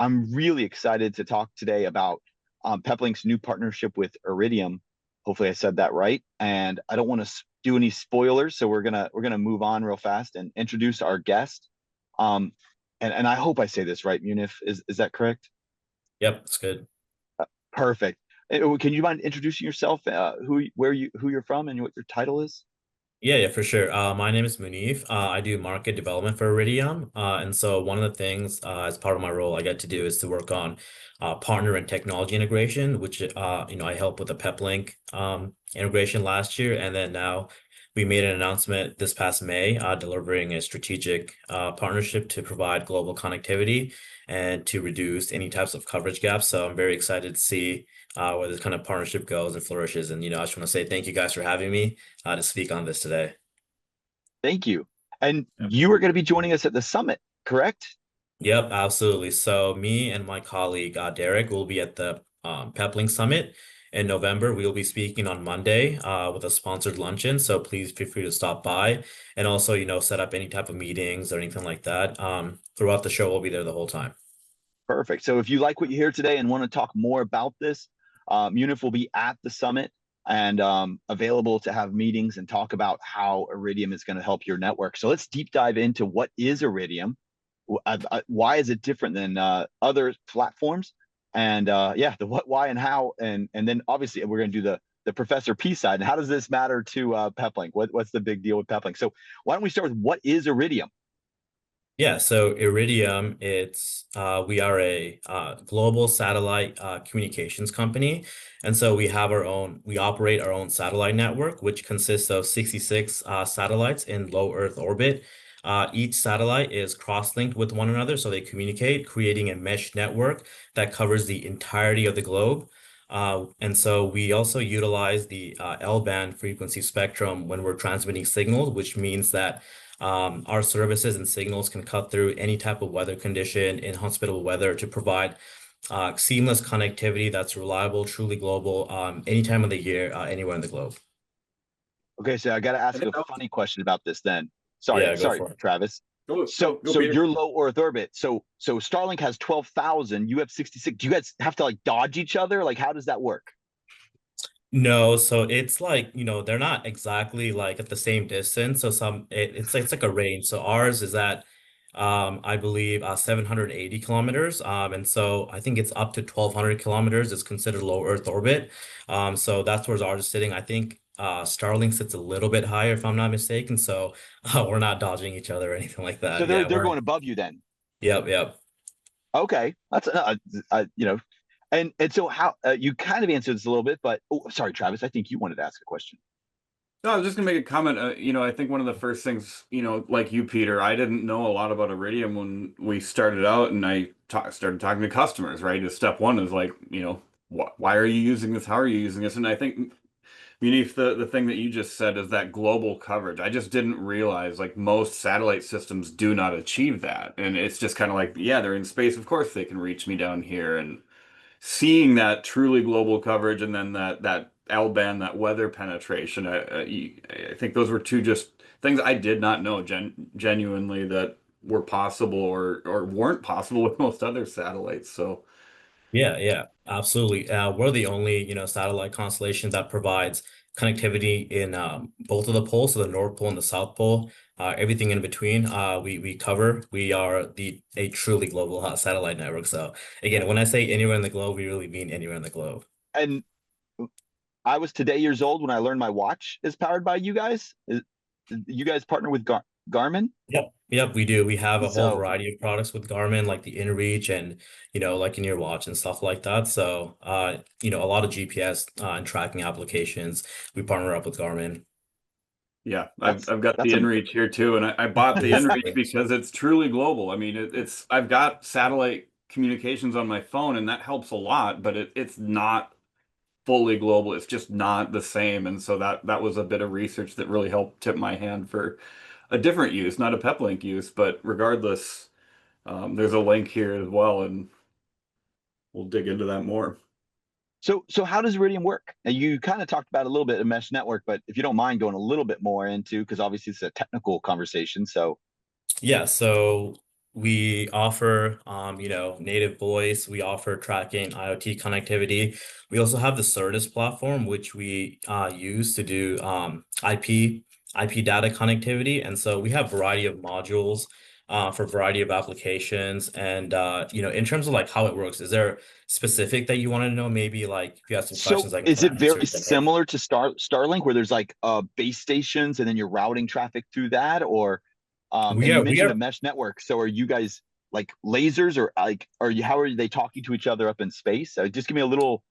I'm really excited to talk today about Peplink's new partnership with Iridium. Hopefully, I said that right. And I don't want to do any spoilers, so we're gonna move on real fast and introduce our guest. Um, and I hope I say this right, Munif. Is that correct? Yep, it's good. Perfect. Can you mind introducing yourself, who you're from, and what your title is? Yeah, for sure. My name is Munif. I do market development for Iridium. And so one of the things as part of my role I get to do is to work on partner and technology integration, which I helped with the Peplink integration last year. And then now we made an announcement this past May, delivering a strategic partnership to provide global connectivity and to reduce any types of coverage gaps. So I'm very excited to see where this kind of partnership goes and flourishes. And I just want to say thank you guys for having me to speak on this today. Thank you. And Yep. you are going to be joining us at the summit, correct? Yep, absolutely. So me and my colleague Derek will be at the Peplink Summit in November. We'll be speaking on Monday with a sponsored luncheon. So please feel free to stop by and also, set up any type of meetings or anything like that. Throughout the show, we'll be there the whole time. Perfect. So if you like what you hear today and want to talk more about this, Munif will be at the summit and available to have meetings and talk about how Iridium is going to help your network. So let's deep dive into what is Iridium, why is it different than other platforms, and yeah, the what, why, and how, and then obviously we're going to do the Professor P side. And how does this matter to Peplink? What's the big deal with Peplink? So why don't we start with what is Iridium? Yeah, so Iridium, we are a global satellite communications company. And so we operate our own satellite network, which consists of 66 satellites in low Earth orbit. Each satellite is cross-linked with one another, so they communicate, creating a mesh network that covers the entirety of the globe. And so we also utilize the L-band frequency spectrum when we're transmitting signals, which means that our services and signals can cut through any type of weather condition in hospitable weather to provide seamless connectivity that's reliable, truly global, any time of the year, anywhere in the globe. Okay, so I got to I ask think a that funny question about this then. Sorry, Yeah, go sorry, for it. Travis. go So Peter. you're low Earth orbit. So Starlink has 12,000. You have 66. Do you guys have to like dodge each other? Like, how does that work? No, so it's like, they're not exactly like at the same distance. So it's like a range. So ours is at I believe 780 kilometers. And so I think it's up to 1200 kilometers is considered low Earth orbit. So that's where ours is sitting. I think Starlink sits a little bit higher if I'm not mistaken. So we're not dodging each other or anything like So that. they're Yeah, they're we're going above you then. yep. Okay, that's and so how you kind of answered this a little bit, but oh, sorry, Travis. I think you wanted to ask a question. No, I was just gonna make a comment. I think one of the first things, like you, Peter, I didn't know a lot about Iridium when we started out, and started talking to customers. Right, step one is like, why are you using this? How are you using this? And I think, Munif, the thing that you just said is that global coverage. I just didn't realize like most satellite systems do not achieve that, and it's just kind of like, yeah, they're in space. Of course, they can reach me down here, and seeing that truly global coverage and then that L-band, that weather penetration, I think those were two just things I did not know genuinely that were possible or weren't possible with most other satellites. So Yeah, absolutely. We're the only, satellite constellation that provides connectivity in both of the poles, so the North Pole and the South Pole, everything in between. We cover. We are a truly global satellite network. So again, when I say anywhere in the globe, we really mean anywhere in the globe. And I was today years old when I learned my watch is powered by you guys. You guys partner with Garmin? Yep, we do. We have a whole So variety of products with Garmin, like the InReach and, like in your watch and stuff like that. So, a lot of GPS and tracking applications, we partner up with Garmin. yeah, I've that's I've got the that's a inReach here too, and I bought the inReach because it's truly global. I mean, it's I've got satellite communications on my phone, and that helps a lot, but it's not fully global. It's just not the same. And so that was a bit of research that really helped tip my hand for a different use, not a Peplink use, but regardless, there's a link here as well, and we'll dig into that more. so how does Iridium work? And you kind of talked about a little bit of mesh network, but if you don't mind going a little bit more into, because obviously it's a technical conversation. So Yeah, so we offer, native voice. We offer tracking, IoT connectivity. We also have the Certus platform, which we use to do IP data connectivity. And so we have a variety of modules for a variety of applications. And, in terms of like how it works, is there specific that you want to know? Maybe like if you have some So questions, I can is try it to answer very there. similar to Starlink, where there's like base stations and then you're routing traffic through that? Or We and you are, we mentioned a are mesh network. So are you guys like lasers, or like are you, how are they talking to each other up in space? Just give me a little.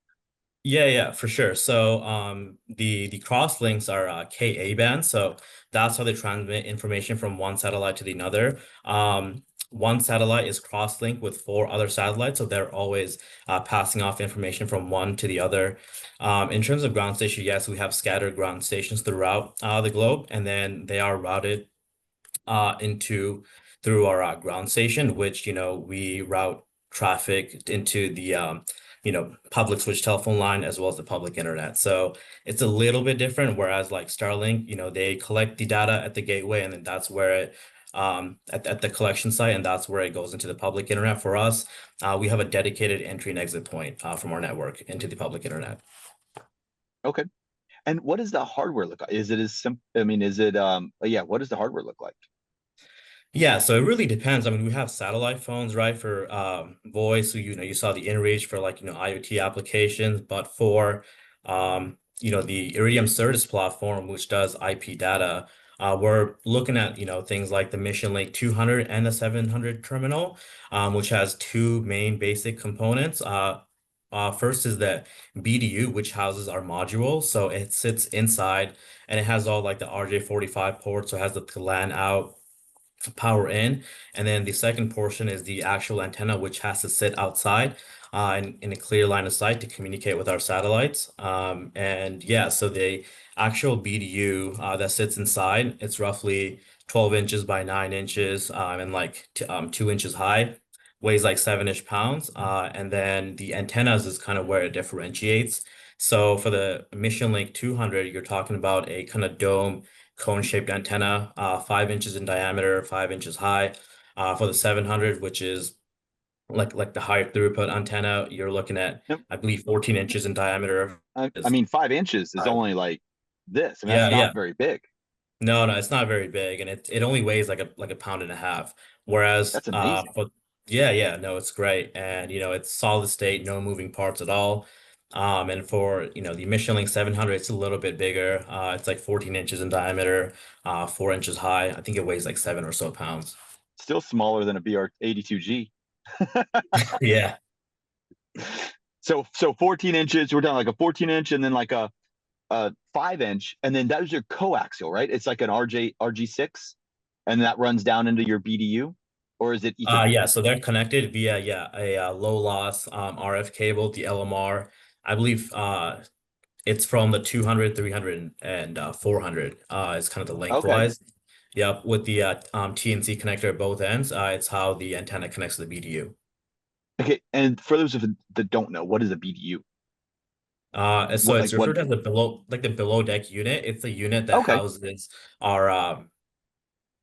Yeah, for sure. So the cross links are Ka band. So that's how they transmit information from one satellite to the another. One satellite is cross-linked with four other satellites, so they're always passing off information from one to the other. In terms of ground station, yes, we have scattered ground stations throughout the globe, and then they are routed into through our ground station, which we route traffic into the public switch telephone line as well as the public internet. So it's a little bit different. Whereas like Starlink, they collect the data at the gateway, and then that's where it at the collection site, and that's where it goes into the public internet. For us, we have a dedicated entry and exit point from our network into the public internet. Okay. And what does the hardware look like? Is it as simple? I mean, is it yeah, what does the hardware look like? Yeah, so it really depends. I mean, we have satellite phones, right, for voice. So, you saw the inReach for like, IoT applications, but for the Iridium Certus platform, which does IP data, we're looking at, things like the Mission Link 200 and the 700 terminal, which has two main basic components. First is the BDU, which houses our module. So it sits inside and it has all like the RJ45 ports, so it has the LAN out, power in, and then the second portion is the actual antenna, which has to sit outside in a clear line of sight to communicate with our satellites. And yeah, so the actual BDU that sits inside, it's roughly 12 inches by 9 inches and like 2 inches high, weighs like 7-ish pounds. And then the antennas is kind of where it differentiates. So for the Mission Link 200, you're talking about a kind of dome cone-shaped antenna, 5 inches in diameter, 5 inches high. For the 700, which is like the high throughput antenna, you're looking at, Yep. I believe, 14 inches in diameter. I mean, 5 inches is only like this. I mean, that's Yeah. not very big. No, it's not very big, and it only weighs like a pound and a half. Whereas, That's amazing. but yeah, no, it's great, and it's solid state, no moving parts at all. And for the Mission Link 700, it's a little bit bigger. It's like 14 inches in diameter, 4 inches high. I think it weighs like 7 or so pounds. Still smaller than a BR82G. Yeah. So 14 inches, we're down like a 14 inch and then like a 5 inch, and then that is your coaxial, right? It's like an RG6, and that runs down into your BDU, or is it Ethernet? Yeah, so they're connected via a low loss RF cable, the LMR. I believe it's from the 200, 300, and 400 is kind of the Okay. lengthwise. Yep, with the TNC connector at both ends, it's how the antenna connects to the BDU. Okay. And for those of that don't know, what is a BDU? And so What it's like what? referred to as the below deck unit. It's the unit that Okay. houses our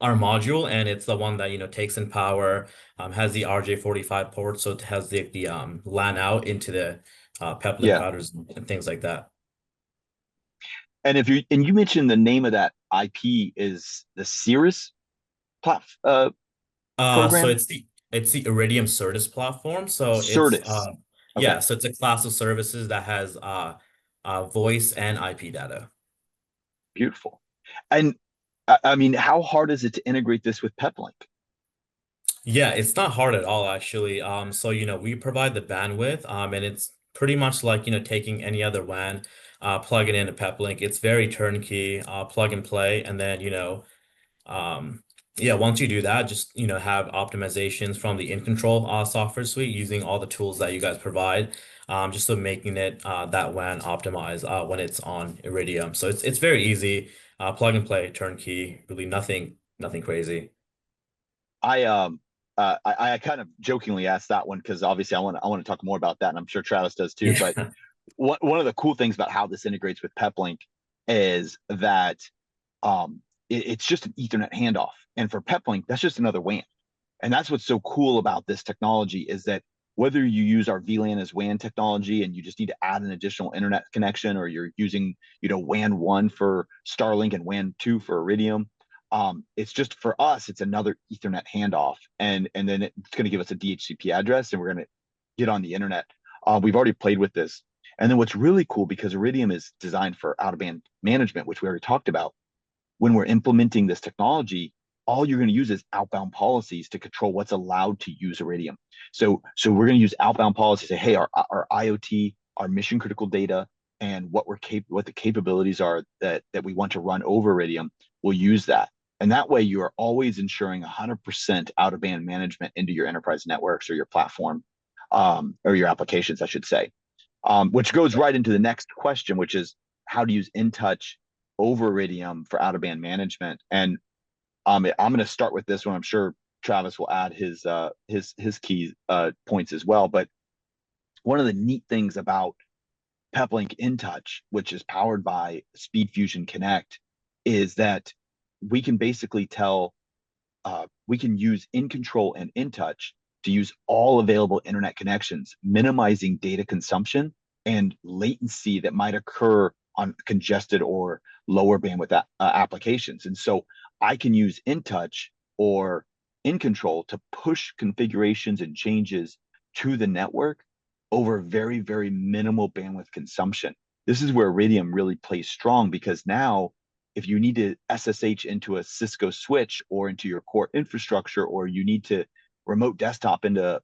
module, and it's the one that takes in power, has the RJ45 port, so it has the LAN out into the Peplink Yeah. routers and things like that. And you mentioned the name of that IP is the Cirrus So program? it's the Iridium Certus platform. So it's Certus. Okay. yeah, so it's a class of services that has voice and IP data. Beautiful. And I mean, how hard is it to integrate this with Peplink? Yeah, it's not hard at all, actually. So we provide the bandwidth, and it's pretty much like taking any other WAN, plug it into Peplink. It's very turnkey, plug and play, and then um, yeah, once you do that, just have optimizations from the in control software suite using all the tools that you guys provide, just so making it that WAN optimized when it's on Iridium. So it's very easy, plug and play, turnkey, really nothing crazy. I kind of jokingly asked that one because obviously I want to talk more about that, and I'm sure Travis does too. But Yeah. one of the cool things about how this integrates with Peplink is that it's just an Ethernet handoff, and for Peplink, that's just another WAN. And that's what's so cool about this technology is that whether you use our VLAN as WAN technology and you just need to add an additional internet connection, or you're using, WAN 1 for Starlink and WAN 2 for Iridium, it's just for us, it's another Ethernet handoff. And then it's going to give us a DHCP address and we're going to get on the internet. We've already played with this. And then what's really cool, because Iridium is designed for out-of-band management, which we already talked about, when we're implementing this technology, all you're going to use is outbound policies to control what's allowed to use Iridium. So we're going to use outbound policies, say, hey, our IoT, our mission critical data, and what the capabilities are that we want to run over Iridium, we'll use that. And that way you are always ensuring 100% out of band management into your enterprise networks or your platform, or your applications, I should say. Which goes right into the next question, which is how to use InTouch over Iridium for out of band management. And I'm going to start with this one. I'm sure Travis will add his key points as well. But one of the neat things about Peplink InTouch, which is powered by SpeedFusion Connect, is that we can basically we can use InControl and InTouch to use all available internet connections, minimizing data consumption and latency that might occur on congested or lower bandwidth applications. And so I can use InTouch or InControl to push configurations and changes to the network over very, very minimal bandwidth consumption. This is where Iridium really plays strong, because now if you need to SSH into a Cisco switch or into your core infrastructure, or you need to remote desktop into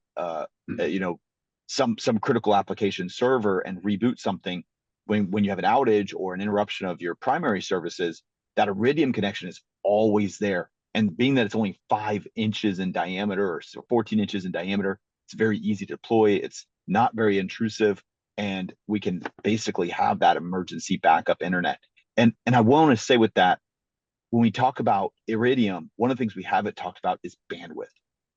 some critical application server and reboot something when you have an outage or an interruption of your primary services, that Iridium connection is always there. And being that it's only 5 inches in diameter or 14 inches in diameter, it's very easy to deploy. It's not very intrusive, and we can basically have that emergency backup internet. And I want to say with that, when we talk about Iridium, one of the things we haven't talked about is bandwidth.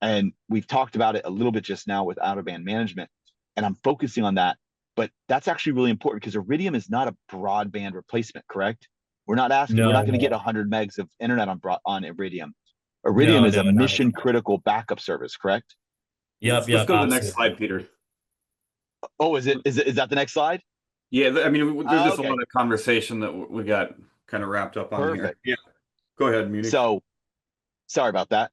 And we've talked about it a little bit just now with out-of-band management, and I'm focusing on that. But that's actually really important, because Iridium is not a broadband replacement, correct? We're not going to get 100 megs of internet on Iridium. Iridium is a mission critical backup service, correct? Yep, Let's go to the next slide, Peter. Oh, is that the next slide? Yeah, I mean, there's just a lot of conversation that we got kind of wrapped up on here. Yeah, go ahead, Munich. So, sorry about that.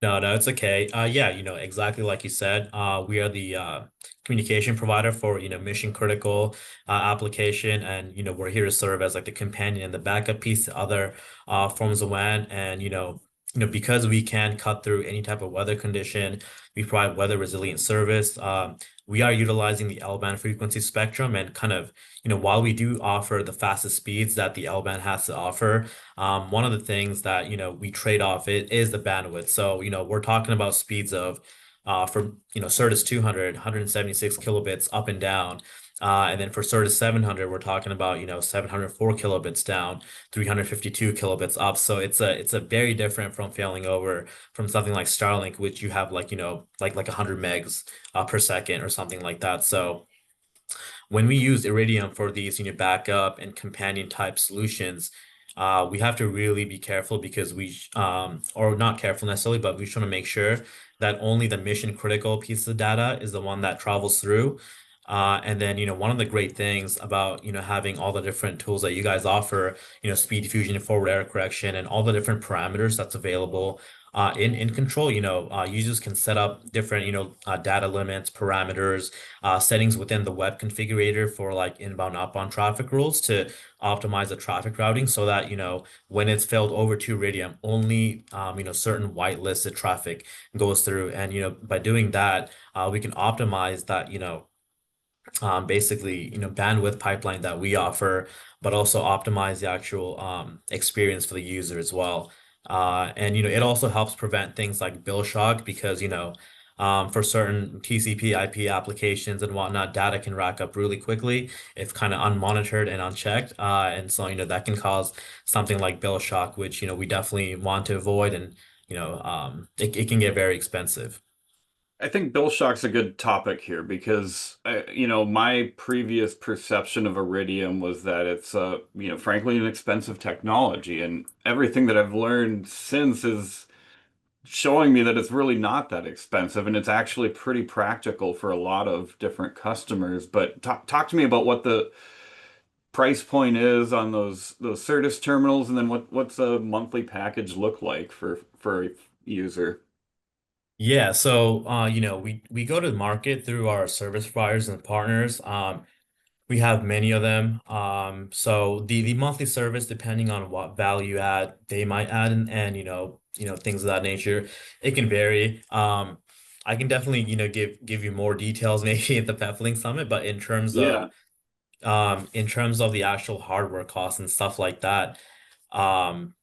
No, it's okay. Yeah, exactly like you said, we are the communication provider for, mission critical application. And, we're here to serve as like the companion and the backup piece to other forms of WAN. And, because we can cut through any type of weather condition, we provide weather resilient service. We are utilizing the L-band frequency spectrum, and kind of, while we do offer the fastest speeds that the L-band has to offer, one of the things that, we trade off it is the bandwidth. So, we're talking about speeds of from, Certus 200, 176 kilobits up and down. And then for Certus 700, we're talking about, 704 kilobits down, 352 kilobits up. So it's a very different from failing over from something like Starlink, which you have like, like 100 megs per second or something like that. So when we use Iridium for these, backup and companion type solutions, we have to really be careful, because or not careful necessarily, but we just want to make sure that only the mission critical piece of data is the one that travels through. And then, one of the great things about, having all the different tools that you guys offer, SpeedFusion, forward error correction, and all the different parameters that's available in InControl, users can set up different, data limits, parameters, settings within the web configurator for like inbound, outbound traffic rules to optimize the traffic routing, so that, when it's failed over to Iridium, only, certain whitelisted traffic goes through. And, by doing that, we can optimize that, basically, bandwidth pipeline that we offer, but also optimize the actual experience for the user as well. And it also helps prevent things like bill shock, because for certain TCP IP applications and whatnot, data can rack up really quickly if kind of unmonitored and unchecked. And so that can cause something like bill shock, which we definitely want to avoid, and it can get very expensive. I think bill shock's a good topic here, because my previous perception of Iridium was that it's frankly an expensive technology, and everything that I've learned since is showing me that it's really not that expensive and it's actually pretty practical for a lot of different customers. But talk to me about what the price point is on those Certus terminals, and then what's a monthly package look like for a user? Yeah, so we go to the market through our service providers and partners. We have many of them. So the monthly service, depending on what value add they might add, and things of that nature, it can vary. I can definitely give you more details maybe at the Peplink Summit, but Yeah. in terms of the actual hardware costs and stuff like that, um,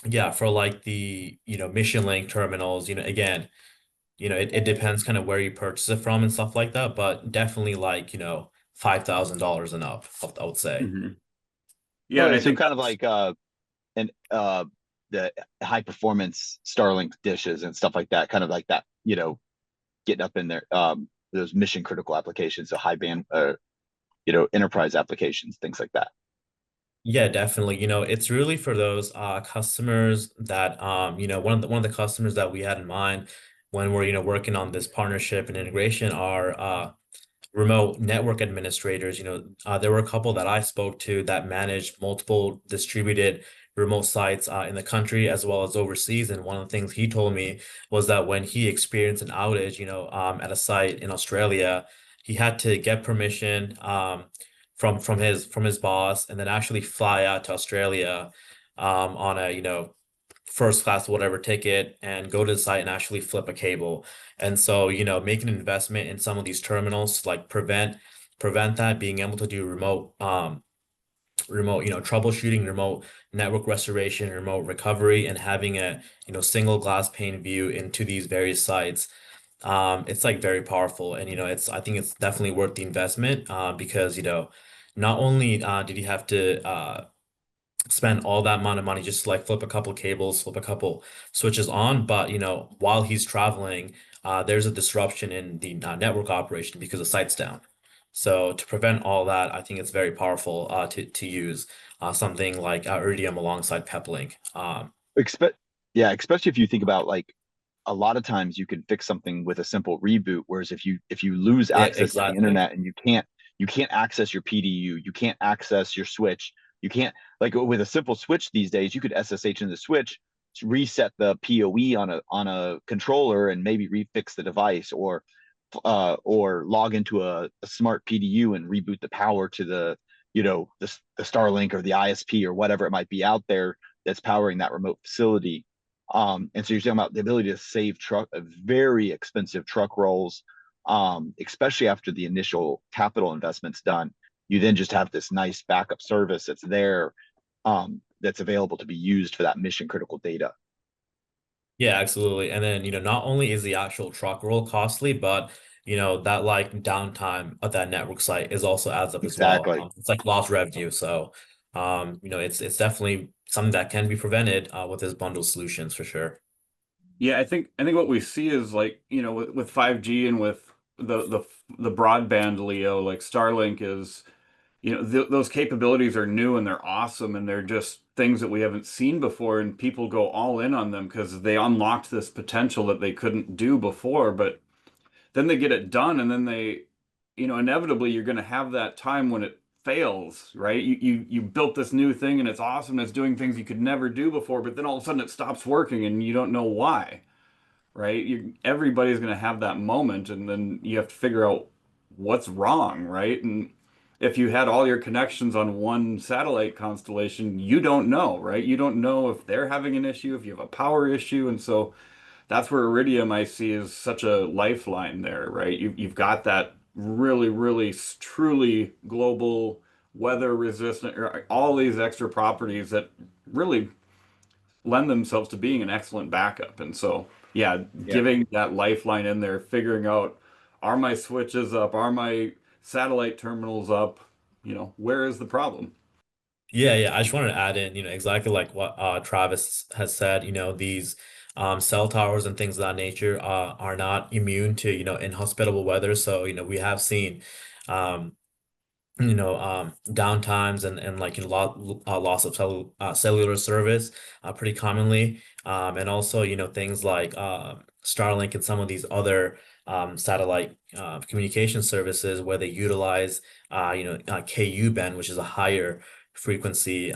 yeah, for like the Mission Link terminals, again, it depends kind of where you purchase it from and stuff like that, but definitely like, $5,000 and up, I would say. hmm Yeah, and Okay, I so think kind of that's like and the high performance Starlink dishes and stuff like that, kind of like that, getting up in there, those mission critical applications, so high band, enterprise applications, things like that. Yeah, definitely. It's really for those customers that one of the customers that we had in mind when we're, working on this partnership and integration are remote network administrators. There were a couple that I spoke to that managed multiple distributed remote sites in the country as well as overseas. And one of the things he told me was that when he experienced an outage, at a site in Australia, he had to get permission from his boss and then actually fly out to Australia on a first class whatever ticket and go to the site and actually flip a cable. And so, make an investment in some of these terminals to like prevent that, being able to do remote, troubleshooting, remote network restoration, remote recovery, and having a, single glass pane view into these various sites. It's like very powerful. And, I think it's definitely worth the investment, because, not only did he have to spend all that amount of money just to like flip a couple cables, flip a couple switches on. But while he's traveling, there's a disruption in the network operation because the site's down. So to prevent all that, I think it's very powerful to use something like Iridium alongside Peplink. Expect, yeah, especially if you think about like a lot of times you can fix something with a simple reboot, whereas if you lose access to the Exactly. internet and you can't access your PDU, you can't access your switch, you can't, like with a simple switch these days, you could SSH in the switch, reset the PoE on a controller and maybe refix the device, or log into a smart PDU and reboot the power to the Starlink or the ISP or whatever it might be out there that's powering that remote facility. And so you're talking about the ability to save very expensive truck rolls, especially after the initial capital investment's done. You then just have this nice backup service that's there, that's available to be used for that mission critical data. Yeah, absolutely. And then, not only is the actual truck roll costly, but that like downtime of that network site is also adds up as well. Exactly. It's like lost revenue. So, it's definitely something that can be prevented with this bundle solutions for sure. yeah, I think what we see is like, with 5G and with the broadband Leo, like Starlink is, those capabilities are new and they're awesome and they're just things that we haven't seen before, and people go all in on them because they unlocked this potential that they couldn't do before. But then they get it done, and then inevitably you're going to have that time when it fails, right? You built this new thing and it's awesome and it's doing things you could never do before, but then all of a sudden it stops working and you don't know why, right? Everybody's going to have that moment, and then you have to figure out what's wrong, right? And if you had all your connections on one satellite constellation, you don't know, right? You don't know if they're having an issue, if you have a power issue, and so that's where Iridium I see is such a lifeline there, right? You've got that really, really, truly global weather resistant, or all these extra properties that really lend themselves to being an excellent backup. And so, yeah, Yeah. giving that lifeline in there, figuring out, are my switches up? Are my satellite terminals up? Where is the problem? Yeah, yeah. I just wanted to add in, exactly like what Travis has said, these cell towers and things of that nature are not immune to, inhospitable weather. So, we have seen um downtimes and like loss of cellular service pretty commonly. And also, things like Starlink and some of these other satellite communication services where they utilize KU band, which is a higher frequency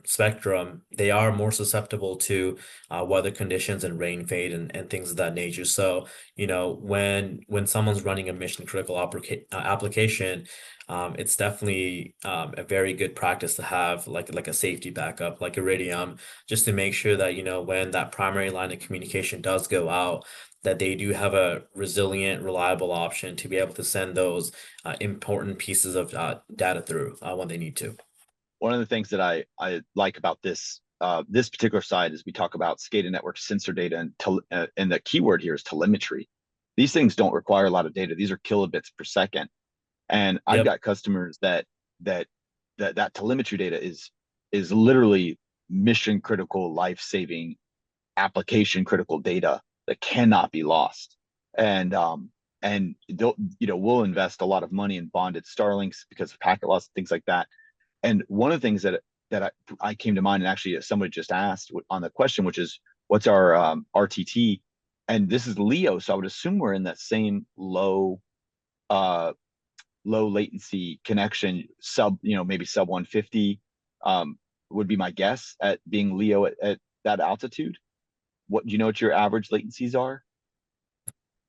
spectrum. They are more susceptible to weather conditions and rain fade and things of that nature. So, when someone's running a mission critical application, it's definitely a very good practice to have like a safety backup like Iridium, just to make sure that when that primary line of communication does go out, that they do have a resilient, reliable option to be able to send those important pieces of data through when they need to. One of the things that I like about this this particular side is we talk about SCADA network sensor data, and the keyword here is telemetry. These things don't require a lot of data. These are kilobits per second. And I've Yep. got customers that telemetry data is literally mission critical, life saving, application critical data that cannot be lost. And they'll, we'll invest a lot of money in bonded Starlinks because of packet loss and things like that. And one of the things that I came to mind, and actually somebody just asked on the question, which is what's our RTT, and this is LEO, so I would assume we're in that same uh, low latency connection, maybe sub 150 would be my guess at being LEO at that altitude. What do you know what your average latencies are?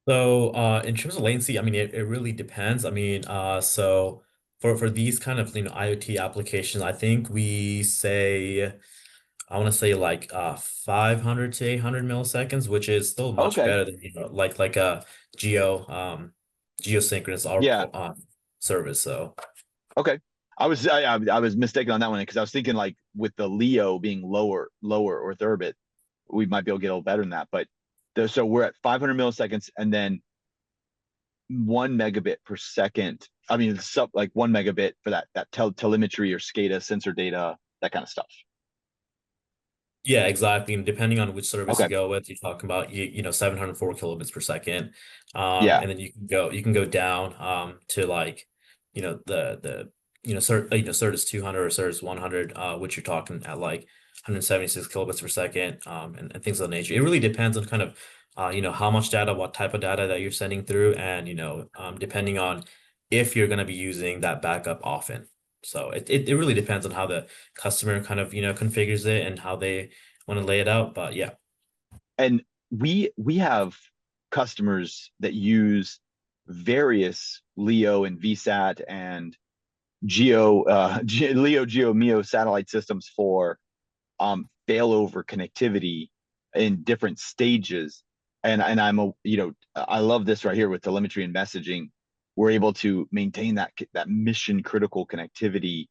So, in terms of latency, I mean, it really depends. I mean, so for these kind of, IoT applications, I think we say, I want to say like 500 to 800 milliseconds, which is still much Okay. better than, like a geo geosynchronous Yeah. service. So, Okay. I was mistaken on that one because I was thinking like with the LEO being lower Earth orbit, we might be able to get a little better than that. But so we're at 500 milliseconds, and then 1 megabit per second. I mean, it's like 1 megabit for that telemetry or SCADA sensor data, that kind of stuff. yeah, exactly. And depending on which service you Okay. go with, you're talking about 704 kilobits per second. Yeah. And then you can go down to like the cert is 200 or cert is 100, which you're talking at like 176 kilobits per second, and things of that nature. It really depends on kind of how much data, what type of data that you're sending through, and depending on if you're going to be using that backup often. So it really depends on how the customer kind of configures it and how they want to lay it out. But yeah. And we have customers that use various LEO and VSAT and LEO, GEO, MEO satellite systems for failover connectivity in different stages. And I love this right here with telemetry and messaging. We're able to maintain that mission critical connectivity.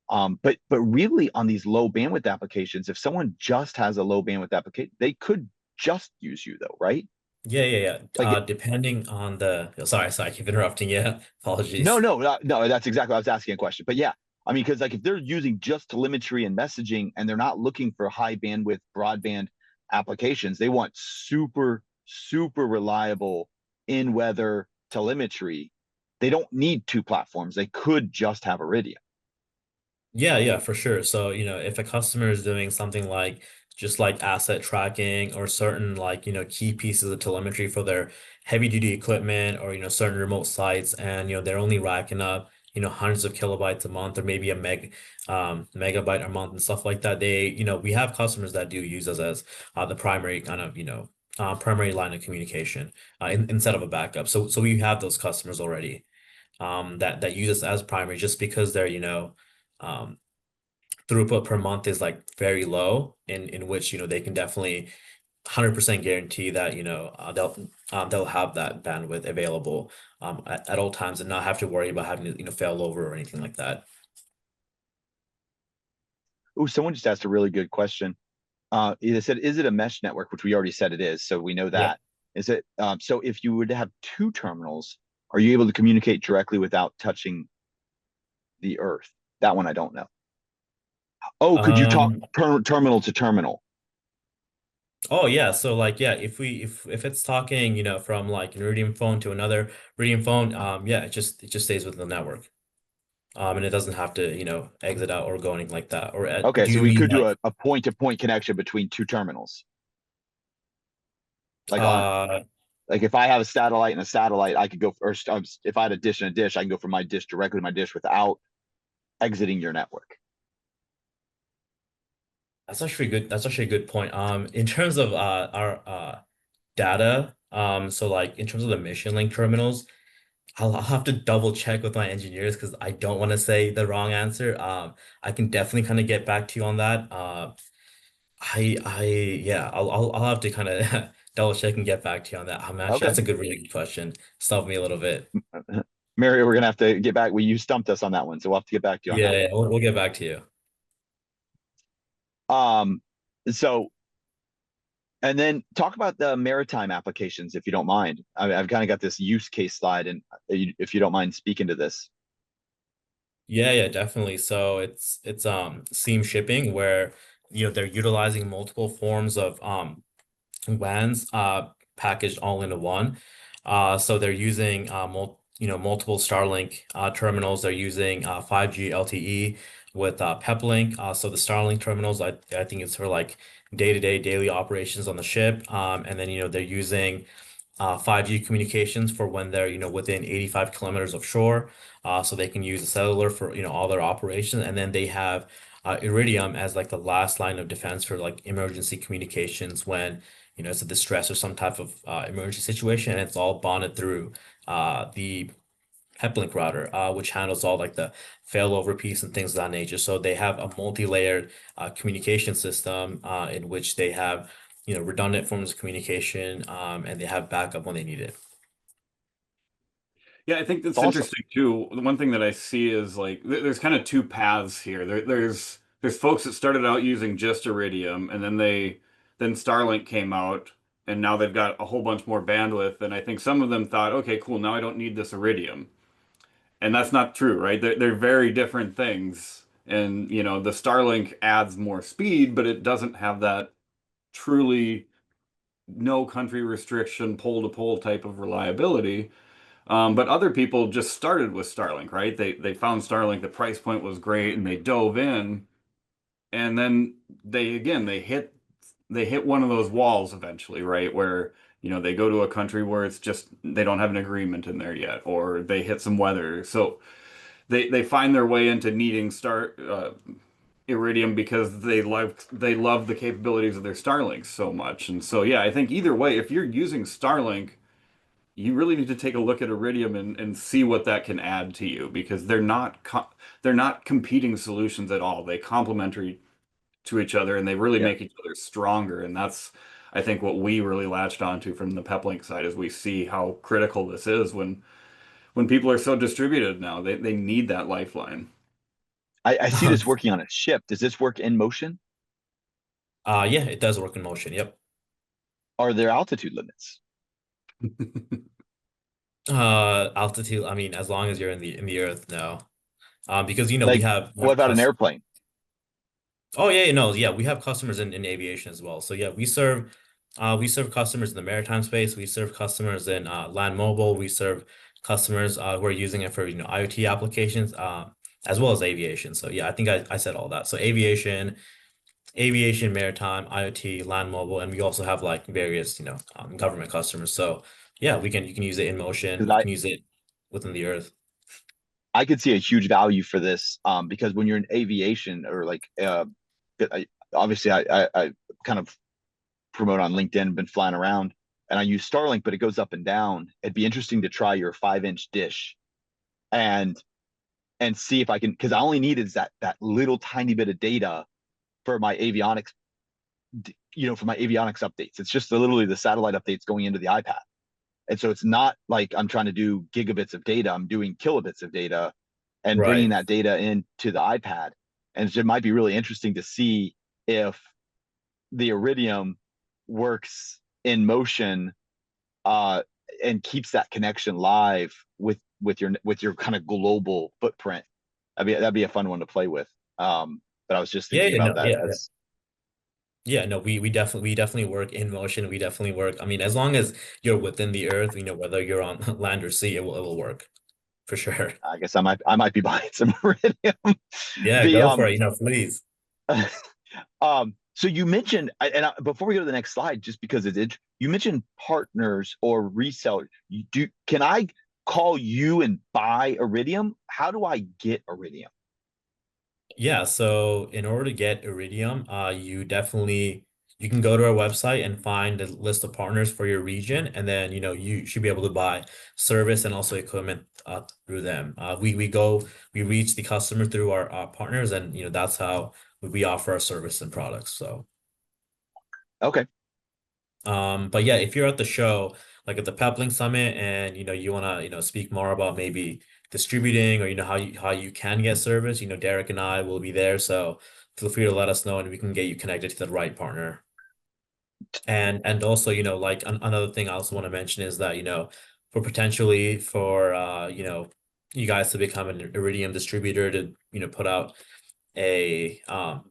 But really on these low bandwidth applications, if someone just has a low bandwidth application, they could just use you though, right? Yeah, yeah, yeah. Like Depending on the, sorry, I keep interrupting you. no, Apologies. no, no, that's exactly what I was asking a question. But yeah, I mean, because like if they're using just telemetry and messaging and they're not looking for high bandwidth broadband applications, they want super, super reliable in weather telemetry. They don't need two platforms. They could just have Iridium. Yeah, yeah, for sure. So, if a customer is doing something like just like asset tracking or certain like, key pieces of telemetry for their heavy duty equipment or, certain remote sites and, they're only racking up, hundreds of kilobytes a month or maybe a megabyte a month and stuff like that. We have customers that do use us as the primary kind of, primary line of communication instead of a backup. So we have those customers already that use us as primary just because they're, um, throughput per month is like very low in which they can definitely 100% guarantee that they'll have that bandwidth available at all times and not have to worry about having to fail over or anything like that. Oh, someone just asked a really good question. They said, is it a mesh network? Which we already said it is, so we know Yep. that. Is it so if you were to have two terminals, are you able to communicate directly without touching the earth? That one I don't know. Oh, could you talk Um, terminal to terminal? oh yeah, so like yeah, if it's talking, from like an Iridium phone to another Iridium phone, yeah, it just stays within the network. And it doesn't have to, exit out or go anything like that. Or Okay, do so you we mean could do like, a point-to-point connection between two terminals. Like on uh, like if I have a satellite and a satellite, I could go, or if I had a dish and a dish, I can go from my dish directly to my dish without exiting your network. that's actually good. That's actually a good point. In terms of our data, so like in terms of the mission link terminals, I'll have to double check with my engineers because I don't want to say the wrong answer. I can definitely kind of get back to you on that. Yeah, I'll have to kind of double check and get back to you on that. Actually, Okay. that's a really good question. Stop me a little bit. Mary, we're gonna have to get back. You stumped us on that one, so we'll have to get back to you on Yeah, that. yeah, we'll get back to you. Um, so and then talk about the maritime applications, if you don't mind. I've kind of got this use case slide, and if you don't mind speaking to this. Yeah, yeah, definitely. So it's seam shipping where they're utilizing multiple forms of WANs packaged all into one. So they're using multiple Starlink terminals. They're using 5G LTE with Peplink. So the Starlink terminals, I think it's for like day-to-day daily operations on the ship. And then they're using 5G communications for when they're within 85 kilometers of shore, so they can use the cellular for all their operations, and then they have Iridium as like the last line of defense for like emergency communications when it's a distress or some type of emergency situation, and it's all bonded through the Peplink router, which handles all like the failover piece and things of that nature. So they have a multi-layered communication system in which they have redundant forms of communication, and they have backup when they need it. Yeah, I think that's Awesome. interesting too. The one thing that I see is like there's kind of two paths here. There's folks that started out using just Iridium, and then Starlink came out, and now they've got a whole bunch more bandwidth. And I think some of them thought, okay, cool, now I don't need this Iridium, and that's not true, right? They're very different things. And the Starlink adds more speed, but it doesn't have that truly no country restriction, pole to pole type of reliability. But other people just started with Starlink, right? They found Starlink, the price point was great, and they dove in, and then they hit one of those walls eventually, right? Where they go to a country where it's just they don't have an agreement in there yet, or they hit some weather, so they find their way into needing Iridium because they love the capabilities of their Starlink so much, and so yeah, I think either way, if you're using Starlink you really need to take a look at Iridium and see what that can add to you because they're not competing solutions at all. They complementary to each other and they really Yeah. make each other stronger. And that's, I think, what we really latched onto from the Peplink side is we see how critical this is when people are so distributed now. They need that lifeline. I see this working on a ship. Does this work in motion? Yeah, it does work in motion. Yep. Are there altitude limits? Altitude, I mean, as long as you're in the earth, no. Because we Like, have what about an customers. airplane? Oh yeah, no, yeah, we have customers in aviation as well. So yeah, we serve customers in the maritime space. We serve customers in land mobile. We serve customers who are using it for IoT applications, as well as aviation. So yeah, I think I said all that. So aviation, maritime, IoT, land mobile, and we also have like various government customers. So yeah, you can use it in motion. Because You can use it within the earth. I could see a huge value for this, because when you're in aviation or like, obviously I kind of promote on LinkedIn, been flying around, and I use Starlink, but it goes up and down. It'd be interesting to try your 5-inch dish and see if I can, because I only need is that little tiny bit of data for my avionics, for my avionics updates. It's just literally the satellite updates going into the iPad. And so it's not like I'm trying to do gigabits of data. I'm doing kilobits of data and bringing Right. that data into the iPad. And so it might be really interesting to see if the Iridium works in motion, uh, and keeps that connection live with your kind of global footprint. That'd be a fun one to play with. But I was just Yeah, thinking yeah, about no, that yeah, yeah. as Yeah, no, we definitely work in motion. We definitely work. I mean, as long as you're within the earth, whether you're on land or sea, it will work. for sure. I guess I might be buying some Iridium. Yeah, The go for it. Please. So you mentioned, before we go to the next slide, just because you mentioned partners or resellers. Can I call you and buy Iridium? How do I get Iridium? Yeah, so in order to get Iridium, you can go to our website and find a list of partners for your region, and then you should be able to buy service and also equipment through them. We reach the customer through our partners, and that's how we offer our service and products. So, Okay. but yeah, if you're at the show, like at the Peplink Summit, and you wanna speak more about maybe distributing, or how you can get service, Derek and I will be there, so feel free to let us know and we can get you connected to the right partner. And also, like another thing I also want to mention is that, for potentially for you guys to become an Iridium distributor to, put out a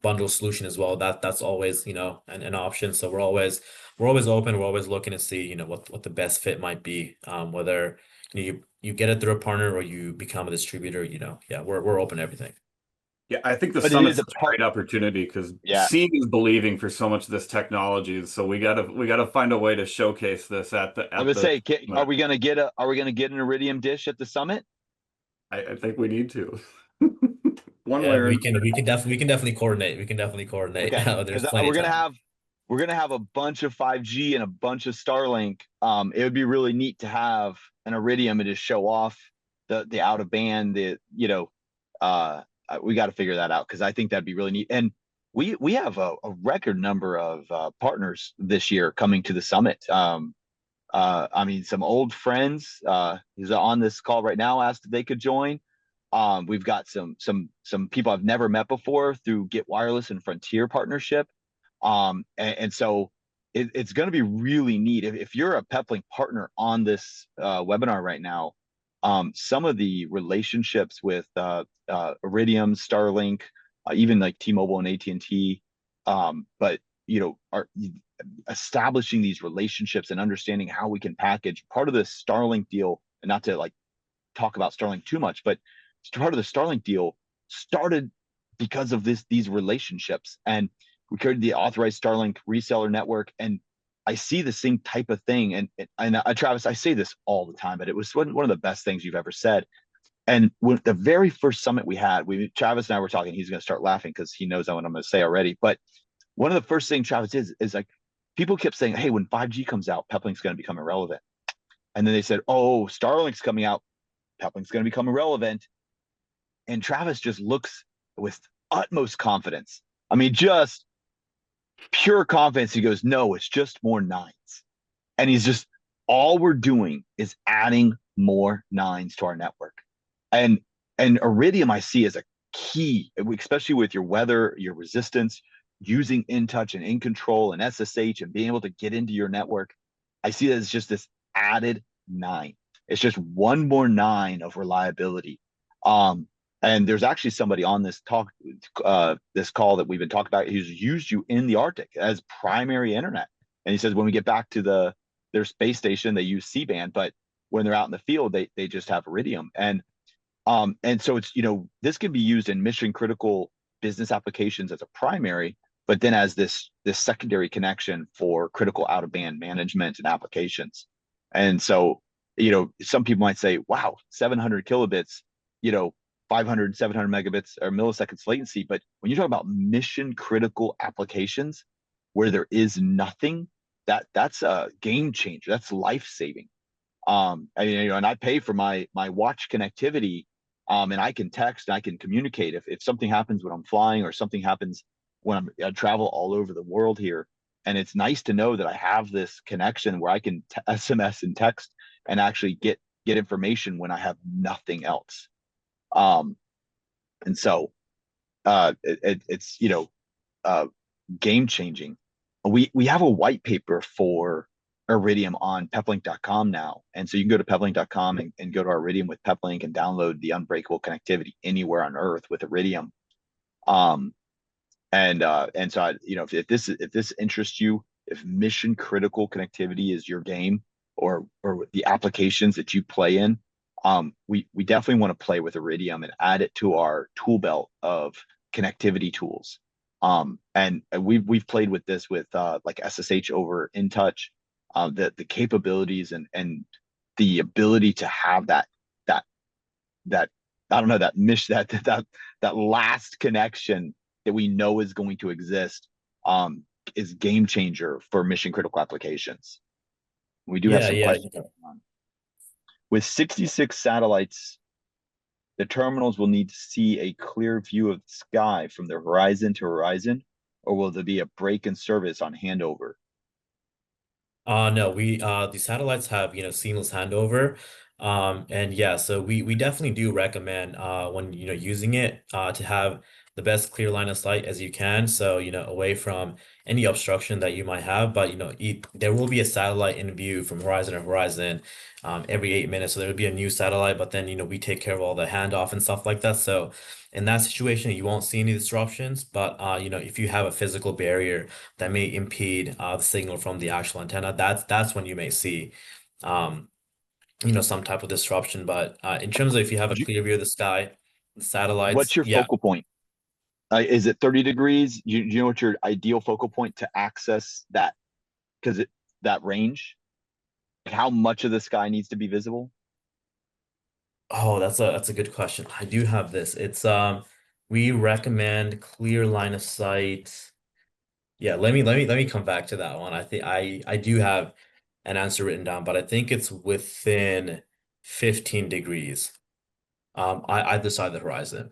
bundle solution as well, that's always, an option. So we're always open, we're always looking to see, what the best fit might be. Whether you get it through a partner or you become a distributor, yeah, we're open to everything. Yeah, I think the But it summit's is a such a great opportunity because Yeah. seeing is believing for so much of this technology. So we gotta find a way to showcase this I would say, are summit. we gonna get an Iridium dish at the summit? I think we need to. One way Yeah, or we another. can we can definitely coordinate. We can definitely coordinate. Okay, There's because plenty of time. we're gonna have a bunch of 5G and a bunch of Starlink. It would be really neat to have an Iridium and just show off the out of band. We got to figure that out because I think that'd be really neat. And we have a record number of partners this year coming to the summit. I mean, some old friends who's on this call right now asked if they could join. We've got some people I've never met before through Get Wireless and Frontier partnership. And so it's going to be really neat. If you're a Peplink partner on this webinar right now, some of the relationships with Iridium, Starlink, even like T-Mobile and AT&T, but are establishing these relationships and understanding how we can package part of the Starlink deal, and not to like talk about Starlink too much, but part of the Starlink deal started because of these relationships. And we created the authorized Starlink reseller network. And I see the same type of thing. And Travis, I say this all the time, but it was one of the best things you've ever said. And when the very first summit we had, Travis and I were talking, he's going to start laughing because he knows what I'm going to say already. But one of the first things Travis is like, people kept saying, hey, when 5G comes out, Peplink's going to become irrelevant. And then they said, oh, Starlink's coming out, Peplink's going to become irrelevant. And Travis just looks with utmost confidence. I mean, just pure confidence. He goes, no, it's just more nines. And he's just, all we're doing is adding more nines to our network. And Iridium I see as a key, especially with your weather, your resistance, using InTouch and InControl and SSH and being able to get into your network. I see that as just this added nine. It's just one more nine of reliability. And there's actually somebody on this call that we've been talking about who's used you in the Arctic as primary internet. And he says when we get back to their space station, they use C-band, but when they're out in the field, they just have Iridium. And so it's, this can be used in mission critical business applications as a primary, but then as this secondary connection for critical out of band management and applications. And so, some people might say, wow, 700 kilobits, 500, 700 megabits or milliseconds latency. But when you talk about mission critical applications where there is nothing, that's a game changer. That's life saving. And I pay for my watch connectivity, and I can text, and I can communicate if something happens when I'm flying or something happens when I travel all over the world here. And it's nice to know that I have this connection where I can SMS and text and actually get information when I have nothing else. And so it's game changing. We have a white paper for Iridium on peplink.com now. And so you can go to peplink.com and go to Iridium with Peplink and download the unbreakable connectivity anywhere on earth with Iridium. And so if this interests you, if mission critical connectivity is your game, or the applications that you play in, we definitely want to play with Iridium and add it to our tool belt of connectivity tools. And we've played with this with like SSH over InTouch, the capabilities and the ability to have that that I don't know that last connection that we know is going to exist is game changer for mission critical applications. We do have Yeah, some yeah. questions. With 66 satellites, the terminals will need to see a clear view of the sky from the horizon to horizon, or will there be a break in service on handover? No, we the satellites have, seamless handover. And yeah, so we definitely do recommend when using it to have the best clear line of sight as you can. So, away from any obstruction that you might have, but there will be a satellite in view from horizon to horizon every 8 minutes. So there will be a new satellite, but then we take care of all the handoff and stuff like that. So in that situation, you won't see any disruptions. But if you have a physical barrier that may impede the signal from the actual antenna, that's when you may see um, some type of disruption. But in terms of if you have a Do you- clear view of the sky, the What's satellites, your yeah. focal point? Is it 30 degrees? Do you know what your ideal focal point to access that? Because that range, how much of the sky needs to be visible? Oh, that's a good question. I do have this. It's we recommend clear line of sight. Yeah, let me come back to that one. I think I do have an answer written down, but I think it's within 15 degrees. Either side of the horizon.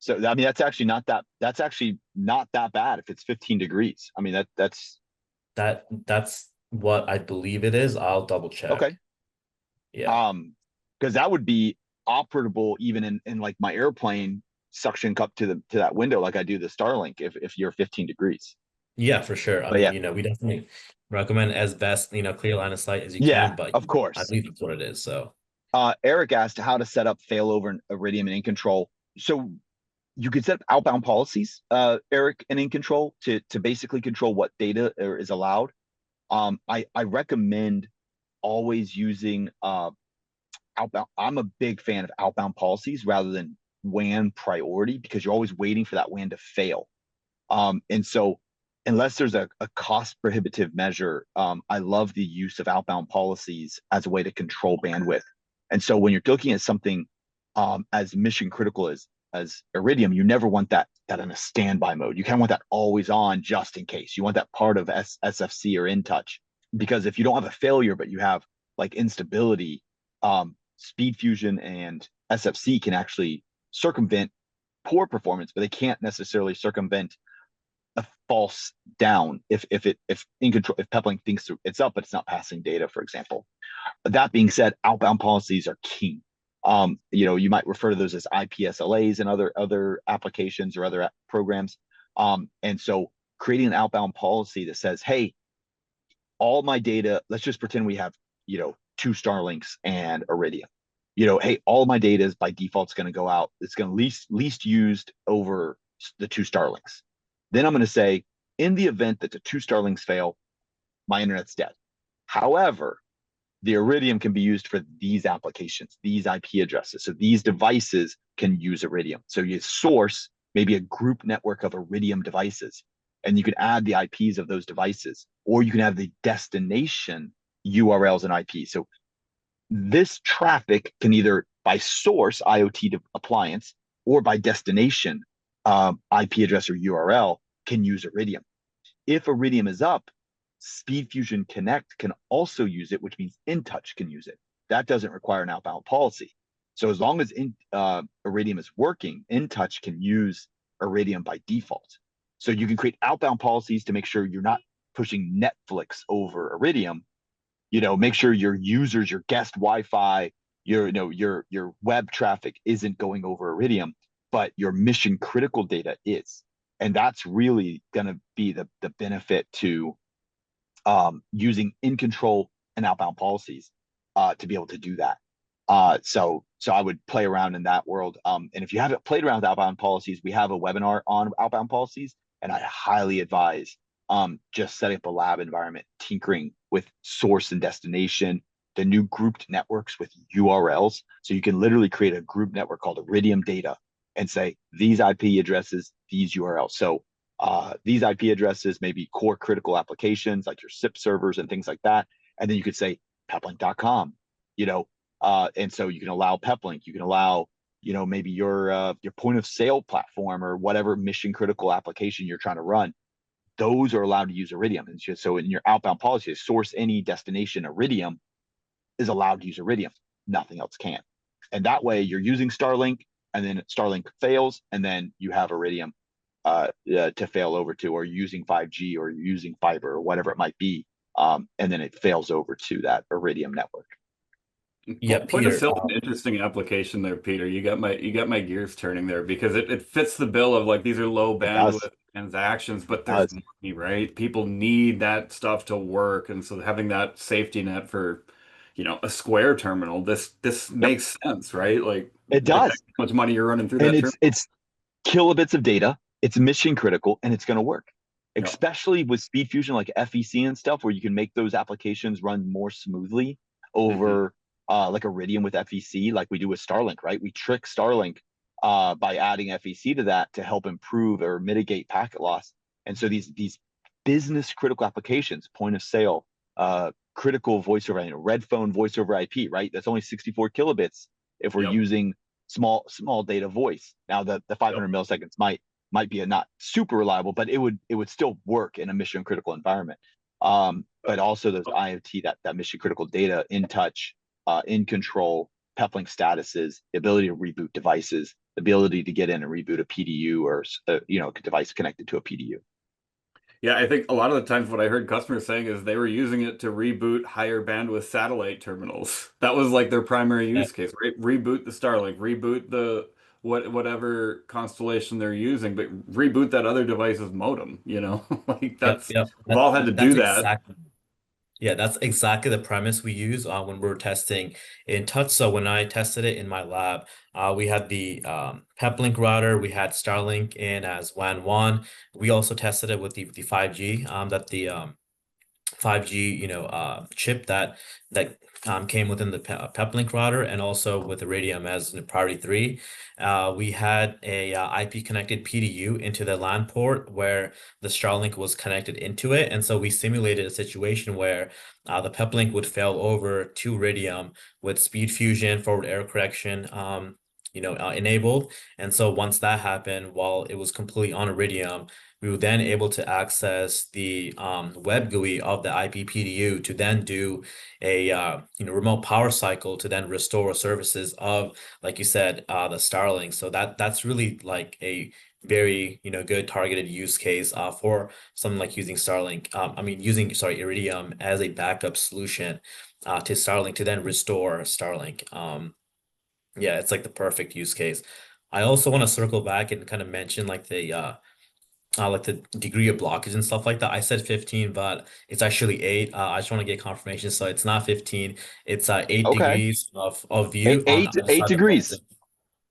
So I mean, that's actually not that bad if it's 15 degrees. I mean, that's That's what I believe it is. I'll double okay. check. Yeah. Because that would be operable even in like my airplane suction cup to that window like I do the Starlink if you're 15 degrees. Yeah, for sure. I But mean, yeah, we definitely recommend as best, clear line of sight as you yeah, can, but of I course. believe that's what it is. So Eric asked how to set up failover and Iridium and in control. So you could set up outbound policies, Eric, and in control to basically control what data is allowed. I recommend always using outbound. I'm a big fan of outbound policies rather than WAN priority because you're always waiting for that WAN to fail. And so, unless there's a cost prohibitive measure, I love the use of outbound policies as a way to control bandwidth. And so, when you're looking at something as mission critical as Iridium, you never want that in a standby mode. You kind of want that always on just in case. You want that part of SFC or InTouch because if you don't have a failure, but you have like instability, Speed Fusion and SFC can actually circumvent poor performance, but they can't necessarily circumvent a false down if in control if Peplink thinks it's up but it's not passing data, for example. That being said, outbound policies are key. You might refer to those as IPSLAs and other applications or other programs. And so creating an outbound policy that says, hey, all my data, let's just pretend we have, two Starlinks and Iridium. Hey, all my data is by default is going to go out. It's going to least used over the two Starlinks. Then I'm going to say, in the event that the two Starlinks fail, my internet's dead. However, the Iridium can be used for these applications, these IP addresses. So these devices can use Iridium. So you source maybe a group network of Iridium devices, and you can add the IPs of those devices, or you can have the destination URLs and IP. So this traffic can either by source IoT appliance or by destination IP address or URL can use Iridium. If Iridium is up, SpeedFusion Connect can also use it, which means InTouch can use it. That doesn't require an outbound policy. So as long as Iridium is working, InTouch can use Iridium by default. So you can create outbound policies to make sure you're not pushing Netflix over Iridium. Make sure your users, your guest Wi-Fi, your web traffic isn't going over Iridium, but your mission critical data is. And that's really going to be the benefit to using in control and outbound policies to be able to do that. So I would play around in that world. And if you haven't played around with outbound policies, we have a webinar on outbound policies, and I highly advise just setting up a lab environment, tinkering with source and destination, the new grouped networks with URLs. So you can literally create a group network called Iridium Data and say these IP addresses, these URLs. So these IP addresses may be core critical applications like your SIP servers and things like that. And then you could say peplink.com, and so you can allow Peplink, you can allow, maybe your point of sale platform or whatever mission critical application you're trying to run. Those are allowed to use Iridium. And so in your outbound policy, source any destination Iridium is allowed to use Iridium. Nothing else can. And that way you're using Starlink, and then Starlink fails, and then you have Iridium to fail over to, or using 5G or using fiber or whatever it might be. And then it fails over to that Iridium network. Yeah, Point of Peter. sale, an interesting application there, Peter. You got my gears turning there, because it fits the bill of like these are low bandwidth transactions, but there's money, right? People need that stuff to work, and so having that safety net for, a Square terminal, this makes sense, right? Like it does. How much money you're running through and that terminal. It's kilobits of data. It's mission critical, and it's going to work, especially with Speed Fusion like FEC and stuff, where you can make those applications run more smoothly over like Iridium with FEC, like we do with Starlink, right? We trick Starlink by adding FEC to that to help improve or mitigate packet loss. And so these business critical applications, point of sale, critical voice over, red phone voice over IP, right? That's only 64 kilobits if we're using small data voice. Now the 500 milliseconds might be a not super reliable, but it would still work in a mission critical environment. But also those IoT, that mission critical data, in touch, in control, Peplink statuses, the ability to reboot devices, the ability to get in and reboot a PDU or a device connected to a PDU. Yeah, I think a lot of the times what I heard customers saying is they were using it to reboot higher bandwidth satellite terminals. That was like their primary use case, right? Reboot the Starlink, reboot the whatever constellation they're using, but reboot that other device's modem, Like we've all had to do that. Exactly. Yeah, that's exactly the premise we use when we're testing in touch. So when I tested it in my lab, we had the Peplink router, we had Starlink in as WAN 1. We also tested it with the 5G, that the 5G, chip that came within the Peplink router, and also with Iridium as priority 3. We had a IP connected PDU into the LAN port where the Starlink was connected into it, and so we simulated a situation where the Peplink would fail over to Iridium with speed fusion, forward error correction, enabled. And so once that happened, while it was completely on Iridium, we were then able to access the web GUI of the IP PDU to then do a remote power cycle to then restore services of, like you said, the Starlink. So that's really like a very good targeted use case for something like using Starlink. Iridium as a backup solution to Starlink to then restore Starlink. Yeah, it's like the perfect use case. I also want to circle back and kind of mention like the degree of blockage and stuff like that. I said 15, but it's actually 8. I just want to get confirmation. So it's not 15. It's 8 degrees of view on the 8 degrees.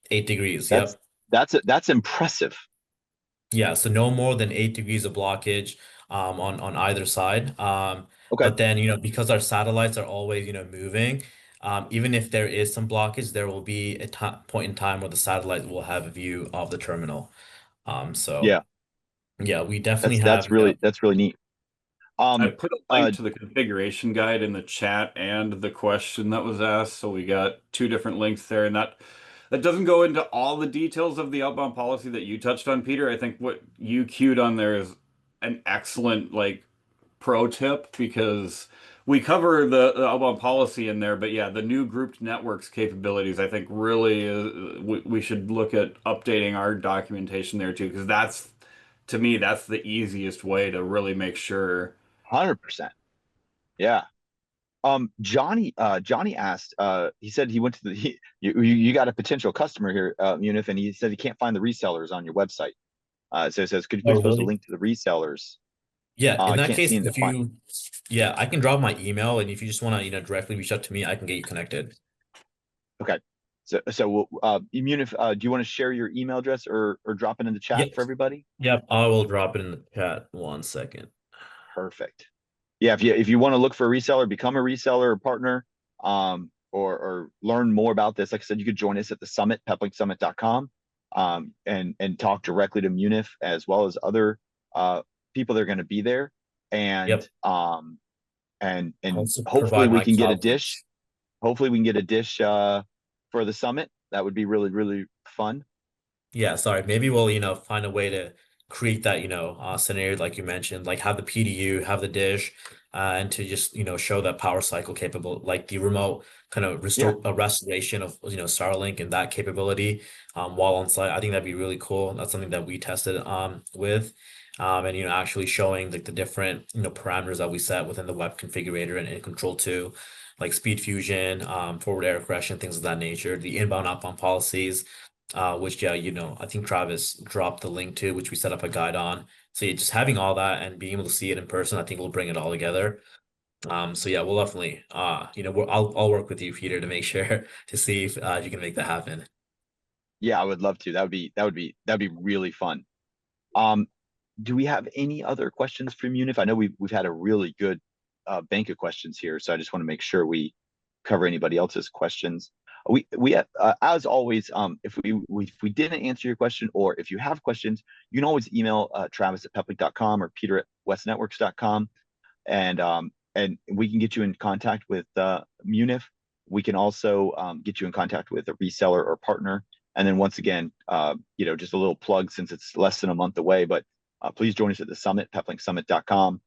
8 degrees. Yep. That's impressive. Yeah, so no more than 8 degrees of blockage on either side. But then, because our satellites are always, moving, even if there is some blockage, there will be a point in time where the satellite will have a view of the terminal. So yeah, we definitely that's really neat. I put a link to the configuration guide in the chat and the question that was asked. So we got 2 different links there, and that doesn't go into all the details of the outbound policy that you touched on, Peter. I think what you queued on there is an excellent pro tip, because we cover the outbound policy in there, but yeah, the new grouped networks capabilities, I think really we should look at updating our documentation there too, because to me, that's the easiest way to really make sure. 100%. Yeah. Johnny asked, he said he went to you got a potential customer here, Munif, and he said he can't find the resellers on your website. So it says, could you please post a link to the resellers? Yeah, in that case, I can drop my email, and if you just want to, directly reach out to me, I can get you connected. Okay. So Munif, do you want to share your email address or drop it in the chat for everybody? Yep, I will drop it in the chat. 1 second. Perfect. Yeah, if you want to look for a reseller, become a reseller or partner, or learn more about this, like I said, you could join us at the summit, peplinksummit.com, and talk directly to Munif as well as other people that are going to be there. And Yep. and Also hopefully provide we my can get a cloud dish. links. Hopefully we can get a dish for the summit. That would be really, really fun. Yeah, sorry. Maybe we'll, find a way to create that, scenario like you mentioned, like have the PDU, have the dish, and to just, show that power cycle capable, like the remote kind of Yeah. restoration of, Starlink and that capability, while on site. I think that'd be really cool. That's something that we tested with. And actually showing like the different parameters that we set within the web configurator and control two, like speed fusion, forward error correction, things of that nature, the inbound outbound policies, which, yeah, I think Travis dropped the link to, which we set up a guide on. So yeah, just having all that and being able to see it in person, I think will bring it all together. So yeah, we'll definitely, I'll work with you, Peter, to make sure to see if you can make that happen. Yeah, I would love to. That'd be really fun. Um, do we have any other questions from Munif? I know we've had a really good bank of questions here, so I just want to make sure we cover anybody else's questions. We have, as always, if we didn't answer your question, or if you have questions, you can always email Travis at peplink.com or Peter at westnetworks.com, and we can get you in contact with Munif. We can also get you in contact with a reseller or partner. And then once again, just a little plug since it's less than a month away, but please join us at the summit, peplinksummit.com,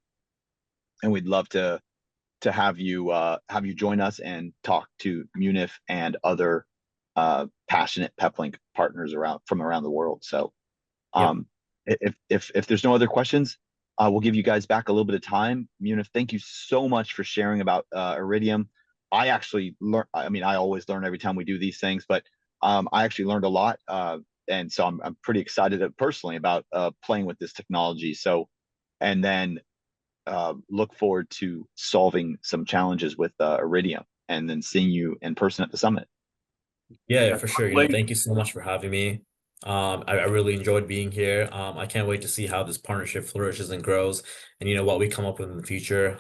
and we'd love to have you join us and talk to Munif and other passionate Peplink partners from around the world. So Yep. if there's no other questions, we'll give you guys back a little bit of time. Munif, thank you so much for sharing about Iridium. I actually learn. I mean, I always learn every time we do these things, but I actually learned a lot, and so I'm pretty excited personally about playing with this technology. So, and then look forward to solving some challenges with Iridium, and then seeing you in person at the summit. Yeah, Yeah, for sure. link. Thank you so much for having me. I really enjoyed being here. I can't wait to see how this partnership flourishes and grows and, what we come up with in the future.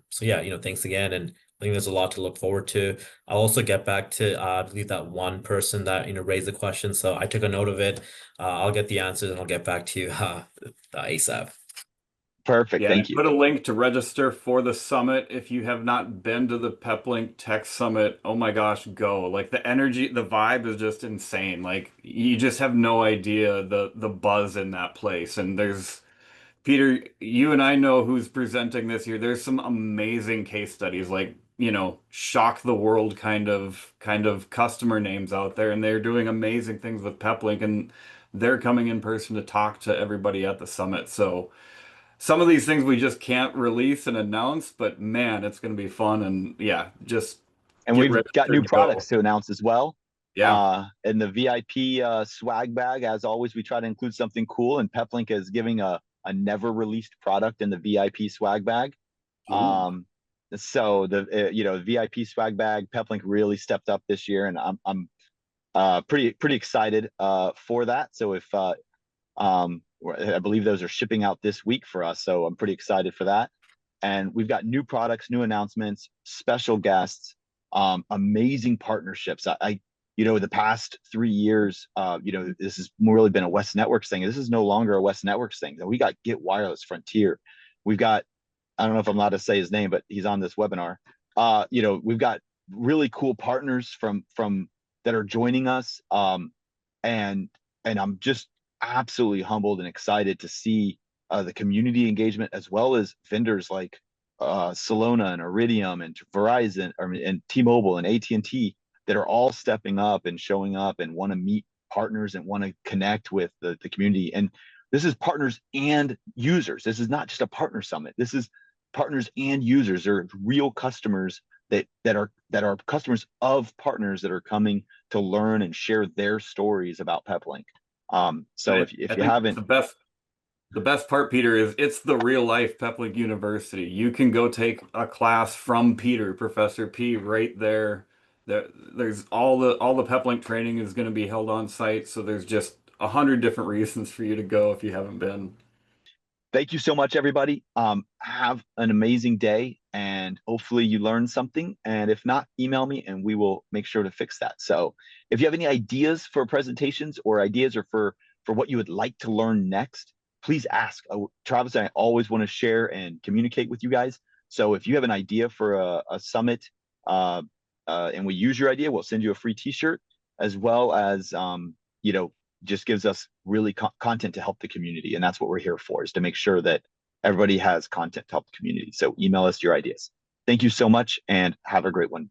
So yeah, thanks again. And I think there's a lot to look forward to. I'll also get back to, I believe that one person that, raised the question. So I took a note of it. I'll get the answers and I'll get back to you, ASAP. Perfect. Yeah, I Thank you. put a link to register for the summit. If you have not been to the Peplink Tech Summit, oh my gosh, go. Like the energy, the vibe is just insane. Like you just have no idea the buzz in that place. And there's Peter, you and I know who's presenting this year. There's some amazing case studies, like, shock the world kind of customer names out there, and they're doing amazing things with Peplink, and they're coming in person to talk to everybody at the summit. So some of these things we just can't release and announce, but man, it's going to be fun. And yeah, just And get we've got registered new to go. products to announce as well. Yeah. In the VIP swag bag, as always, we try to include something cool, and Peplink is giving a never released product in the VIP swag bag. Ooh. So the VIP swag bag, Peplink really stepped up this year, and I'm pretty excited for that. So if I believe those are shipping out this week for us, so I'm pretty excited for that. And we've got new products, new announcements, special guests, amazing partnerships. The past 3 years, this has really been a West Networks thing. This is no longer a West Networks thing. We got Get Wireless Frontier. We've got, I don't know if I'm allowed to say his name, but he's on this webinar. We've got really cool partners from that are joining us. And I'm just absolutely humbled and excited to see the community engagement, as well as vendors like Solona and Iridium and Verizon and T-Mobile and AT&T that are all stepping up and showing up and want to meet partners and want to connect with the community. And this is partners and users. This is not just a partner summit. This is partners and users. They're real customers that are customers of partners that are coming to learn and share their stories about Peplink. So if I you think haven't, the best part, Peter, is it's the real life Peplink University. You can go take a class from Peter, Professor P, right there. There's all the Peplink training is going to be held on site, so there's just 100 different reasons for you to go if you haven't been. thank you so much, everybody. Have an amazing day, and hopefully you learned something. And if not, email me and we will make sure to fix that. So if you have any ideas for presentations or ideas or for what you would like to learn next, please ask. Travis and I always want to share and communicate with you guys. So if you have an idea for a summit and we use your idea, we'll send you a free t-shirt, as well as, you know, just gives us really content to help the community. And that's what we're here for, is to make sure that everybody has content to help the community. So email us your ideas. Thank you so much and have a great one.